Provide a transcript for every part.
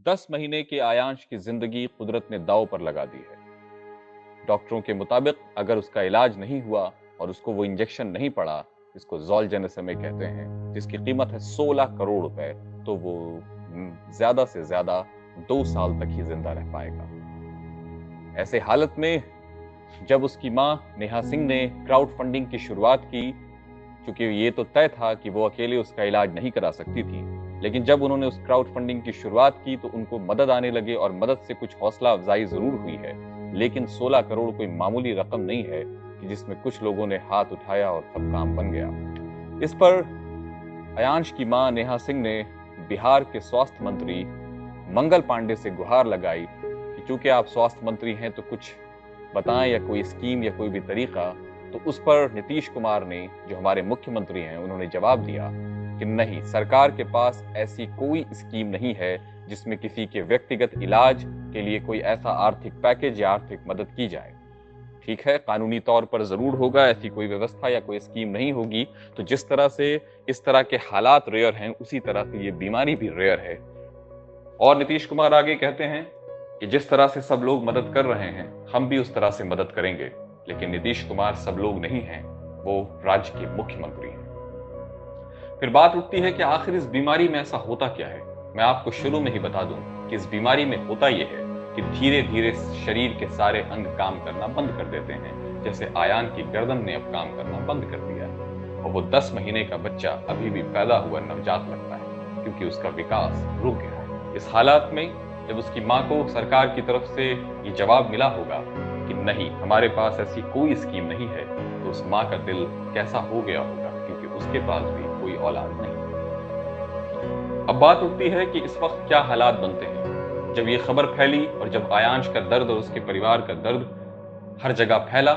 10 महीने के आयांश की जिंदगी कुदरत ने दांव पर लगा दी है। डॉक्टरों के मुताबिक अगर उसका इलाज नहीं हुआ और उसको वो इंजेक्शन नहीं पड़ा, जिसको ज़ोलजेनिसिम कहते हैं, जिसकी कीमत है 16 करोड़ रुपए, तो वो ज्यादा से ज्यादा 2 साल तक ही जिंदा रह पाएगा। ऐसे हालत में जब उसकी मां नेहा सिंह ने क्राउड फंडिंग की शुरुआत की, क्योंकि ये तो तय था कि वो अकेले उसका इलाज नहीं करा सकती थी, लेकिन जब उन्होंने उस क्राउड फंडिंग की शुरुआत की तो उनको मदद आने लगे और मदद से कुछ हौसला अफजाई जरूर हुई है, लेकिन 16 करोड़ कोई मामूली रकम नहीं है कि जिसमें कुछ लोगों ने हाथ उठाया और सब काम बन गया। इस पर अयांश की मां नेहा सिंह ने बिहार के स्वास्थ्य मंत्री मंगल पांडे से गुहार लगाई कि चूंकि आप स्वास्थ्य मंत्री हैं तो कुछ बताएं, या कोई स्कीम या कोई भी तरीका। तो उस पर नीतीश कुमार ने, जो हमारे मुख्यमंत्री हैं, उन्होंने जवाब दिया कि नहीं, सरकार के पास ऐसी कोई स्कीम नहीं है जिसमें किसी के व्यक्तिगत इलाज के लिए कोई ऐसा आर्थिक पैकेज या आर्थिक मदद की जाए। ठीक है, कानूनी तौर पर जरूर होगा, ऐसी कोई व्यवस्था या कोई स्कीम नहीं होगी। तो जिस तरह से इस तरह के हालात रेयर हैं, उसी तरह से ये बीमारी भी रेयर है। और नीतीश कुमार आगे कहते हैं कि जिस तरह से सब लोग मदद कर रहे हैं, हम भी उस तरह से मदद करेंगे। लेकिन नीतीश कुमार सब लोग नहीं हैं, वो राज्य के मुख्यमंत्री हैं। फिर बात उठती है कि आखिर इस बीमारी में ऐसा होता क्या है। मैं आपको शुरू में ही बता दूं कि इस बीमारी में होता यह है कि धीरे धीरे शरीर के सारे अंग काम करना बंद कर देते हैं। जैसे आयान की गर्दन ने अब काम करना बंद कर दिया है और वो 10 महीने का बच्चा अभी भी पैदा हुआ नवजात लगता है, क्योंकि उसका विकास रुक गया है। इस हालात में जब उसकी मां को सरकार की तरफ से ये जवाब मिला होगा कि नहीं, हमारे पास ऐसी कोई स्कीम नहीं है, तो उस मां का दिल कैसा हो गया होगा, क्योंकि उसके पास भी कोई औलाद नहीं। अब बात उठती है कि इस वक्त क्या हालात बनते हैं। जब ये खबर फैली और जब आयांश का दर्द और उसके परिवार का दर्द हर जगह फैला,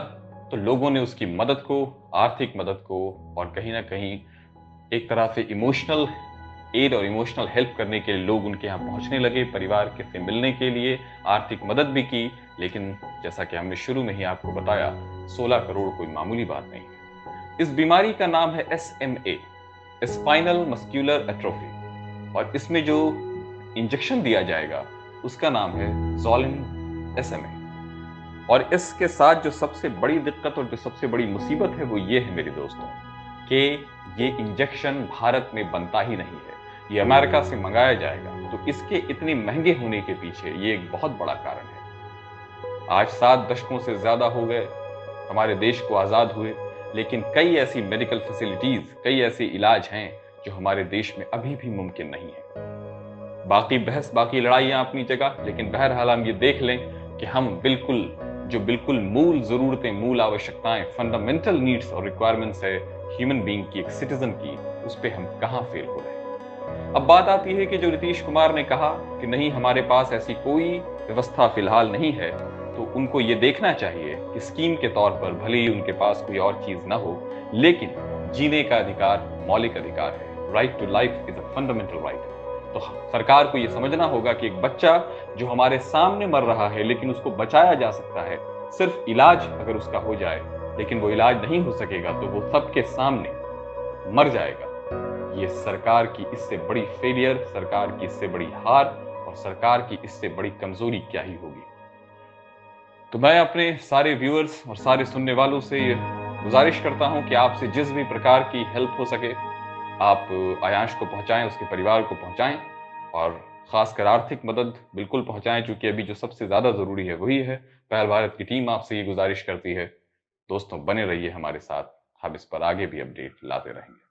तो लोगों ने उसकी मदद को, आर्थिक मदद को, और कहीं ना कहीं एक तरह से इमोशनल एड और इमोशनल हेल्प करने के लिए लोग उनके यहाँ पहुंचने लगे, परिवार के से मिलने के लिए, आर्थिक मदद भी की। लेकिन जैसा कि हमने शुरू में ही आपको बताया, 16 करोड़ कोई मामूली बात नहीं है। इस बीमारी का नाम है SMA, स्पाइनल मस्कुलर एट्रोफी, और इसमें जो इंजेक्शन दिया जाएगा उसका नाम है ज़ोलिन SMA। और इसके साथ जो सबसे बड़ी दिक्कत और जो सबसे बड़ी मुसीबत है वो ये है मेरे दोस्तों, कि ये इंजेक्शन भारत में बनता ही नहीं है, ये अमेरिका से मंगाया जाएगा। तो इसके इतने महंगे होने के पीछे ये एक बहुत बड़ा कारण है। आज 7 दशकों से ज्यादा हो गए हमारे देश को आजाद हुए, लेकिन कई ऐसी मेडिकल फैसिलिटीज, कई ऐसे इलाज हैं जो हमारे देश में अभी भी मुमकिन नहीं है। बाकी बहस, बाकी लड़ाइयां अपनी जगह, लेकिन बहरहाल हम ये देख लें कि हम बिल्कुल मूल जरूरतें, मूल आवश्यकताएं, फंडामेंटल नीड्स और रिक्वायरमेंट्स है ह्यूमन बीइंग की, एक सिटीजन की, उस पर हम कहां फेल हो रहे हैं। अब बात आती है कि जो नीतीश कुमार ने कहा कि नहीं, हमारे पास ऐसी कोई व्यवस्था फिलहाल नहीं है, तो उनको ये देखना चाहिए कि स्कीम के तौर पर भले ही उनके पास कोई और चीज ना हो, लेकिन जीने का अधिकार मौलिक अधिकार है। Right to life is a fundamental right. तो सरकार को यह समझना होगा कि एक बच्चा जो हमारे सामने मर रहा है, लेकिन उसको बचाया जा सकता है, सिर्फ इलाज अगर उसका हो जाए, लेकिन वो इलाज नहीं हो सकेगा तो वो सबके सामने मर जाएगा। ये सरकार की इससे बड़ी फेलियर, सरकार की इससे बड़ी हार और सरकार की इससे बड़ी कमजोरी क्या ही होगी। तो मैं अपने सारे व्यूअर्स और सारे सुनने वालों से गुजारिश करता हूं कि आपसे जिस भी प्रकार की हेल्प हो सके आप आयांश को पहुंचाएं, उसके परिवार को पहुंचाएं, और खासकर आर्थिक मदद बिल्कुल पहुंचाएं, क्योंकि अभी जो सबसे ज्यादा जरूरी है वही है। पहल भारत की टीम आपसे ये गुजारिश करती है। दोस्तों, बने रहिए हमारे साथ, हम इस पर आगे भी अपडेट लाते रहेंगे।